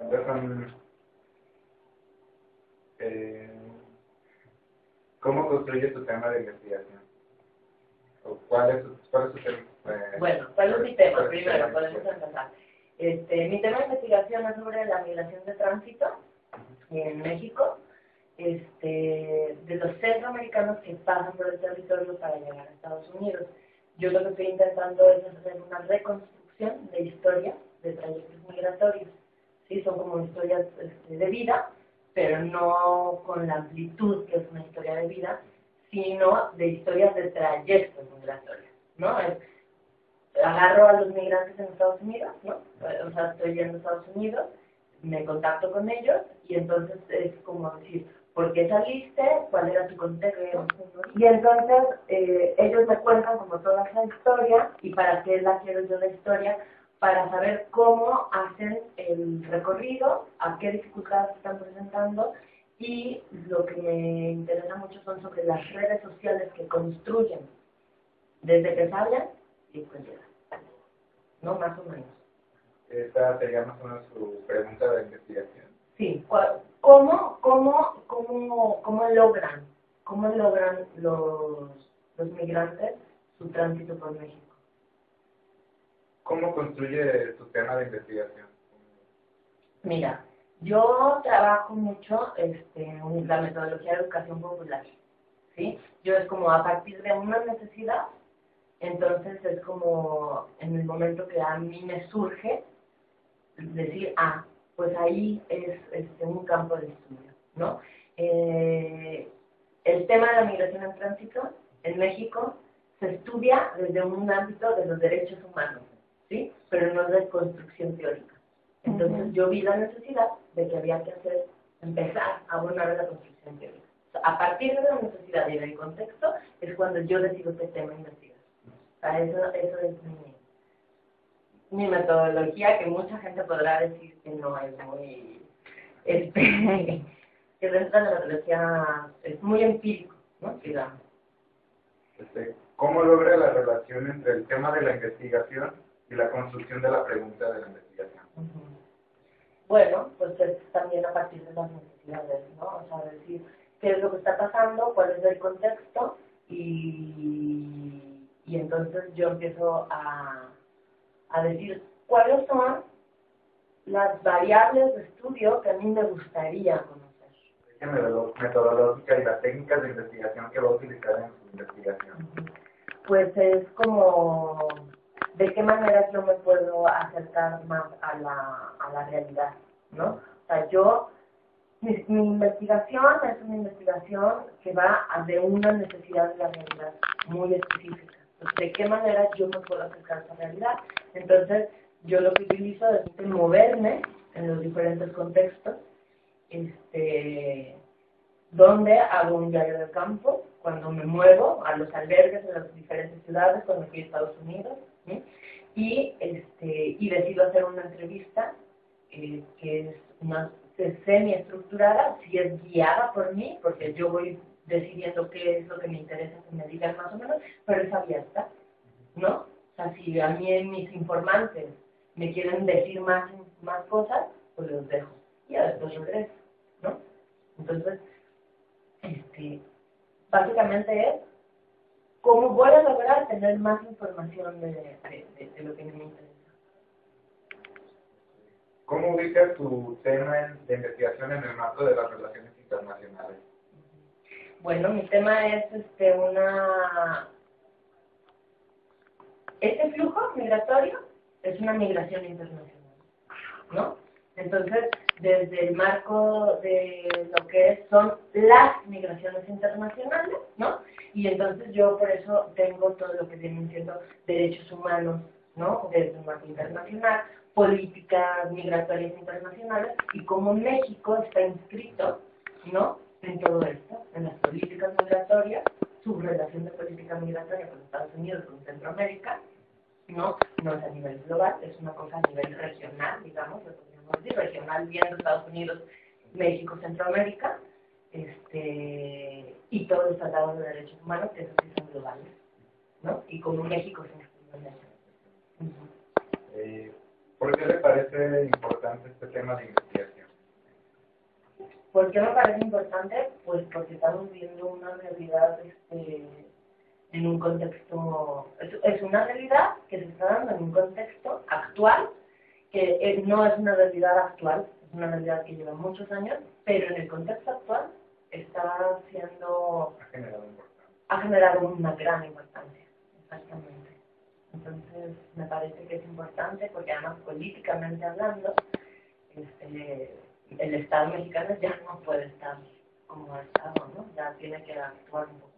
Entonces, ¿cómo construye tu tema de investigación? ¿O cuál es tu tema? Bueno, ¿cuál es mi tema? Primero, podemos empezar. Mi tema de investigación es sobre la migración de tránsito en México, de los centroamericanos que pasan por el territorio para llegar a Estados Unidos. Yo lo que estoy intentando es hacer una reconstrucción de historias de trayectos migratorios. ¿Sí? Son como historias de vida, pero no con la amplitud que es una historia de vida, sino de historias de trayectos migratorios, ¿no? Agarro a los migrantes en Estados Unidos, ¿no? O sea, estoy yendo a Estados Unidos, me contacto con ellos y entonces es como decir, ¿por qué saliste? ¿Cuál era tu contexto? Y entonces ellos me cuentan como toda esa historia y para qué la quiero yo la historia, para saber cómo hacen el recorrido, a qué dificultades están presentando y lo que me interesa mucho son sobre las redes sociales que construyen desde que salen y pues llegan, ¿no? Más o menos. Esta sería más o menos su pregunta de investigación. Sí, ¿cómo logran los migrantes su tránsito por México? ¿Cómo construye tu tema de investigación? Mira, yo trabajo mucho en la metodología de educación popular, ¿sí? Yo es como a partir de una necesidad, entonces es como en el momento que a mí me surge decir, pues ahí es un campo de estudio, ¿no? El tema de la migración en tránsito en México se estudia desde un ámbito de los derechos humanos, ¿sí? Pero no de construcción teórica. Entonces yo vi la necesidad de que había que empezar a abordar la construcción teórica. O sea, a partir de la necesidad y del contexto es cuando yo decido qué tema investigar. O sea, eso es mi metodología, que mucha gente podrá decir que no es muy, que dentro de la metodología es muy empírico, ¿no? Digamos. ¿Cómo logra la relación entre el tema de la investigación y la construcción de la pregunta de la investigación? Bueno, pues es también a partir de las necesidades, ¿no? O sea, decir qué es lo que está pasando, cuál es el contexto y entonces yo empiezo a decir cuáles son las variables de estudio que a mí me gustaría conocer. ¿Qué metodológica y las técnicas de investigación que va a utilizar en su investigación? Pues es como de qué manera yo me puedo acercar más a la realidad, ¿no? O sea, mi investigación es una investigación que va de una necesidad de la realidad muy específica. Entonces, ¿de qué manera yo me puedo acercar a esa realidad? Entonces, yo lo que utilizo es moverme en los diferentes contextos, donde hago un diario de campo, cuando me muevo a los albergues de las diferentes ciudades, cuando fui a Estados Unidos, ¿sí? y decido hacer una entrevista que es una semi-estructurada, si es guiada por mí, porque yo voy decidiendo qué es lo que me interesa que me digan más o menos, pero es abierta, ¿no? O sea, si a mí mis informantes me quieren decir más cosas, pues los dejo, y después regreso, ¿no? Entonces, básicamente es cómo voy a lograr tener más información de lo que me interesa. ¿Cómo ubicas tu tema de investigación en el marco de las relaciones internacionales? Bueno, mi tema es este flujo migratorio es una migración internacional, ¿no? Entonces, desde el marco de lo que son las migraciones internacionales, ¿no? Y entonces yo por eso tengo todo lo que vienen siendo derechos humanos, ¿no? Desde el marco internacional, políticas migratorias internacionales y cómo México está inscrito, ¿no? En todo esto, en las políticas migratorias, su relación de política migratoria con Estados Unidos, con Centroamérica, no es a nivel global, es una cosa a nivel regional, digamos, lo podríamos decir, regional viendo Estados Unidos, México, Centroamérica, y todos los tratados de derechos humanos, que esos sí son globales, ¿no? Y como México se inscribe en eso. ¿Por qué le parece importante importante este tema de investigación? ¿Por qué me parece importante? Pues porque estamos viendo una realidad en un contexto, es una realidad que se está dando en un contexto actual, que no es una realidad actual, es una realidad que lleva muchos años, pero en el contexto actual está siendo, ha generado una gran importancia, exactamente. Entonces, me parece que es importante porque además políticamente hablando, el Estado mexicano ya no puede estar como Estado, ¿no? Ya tiene que actuar un poco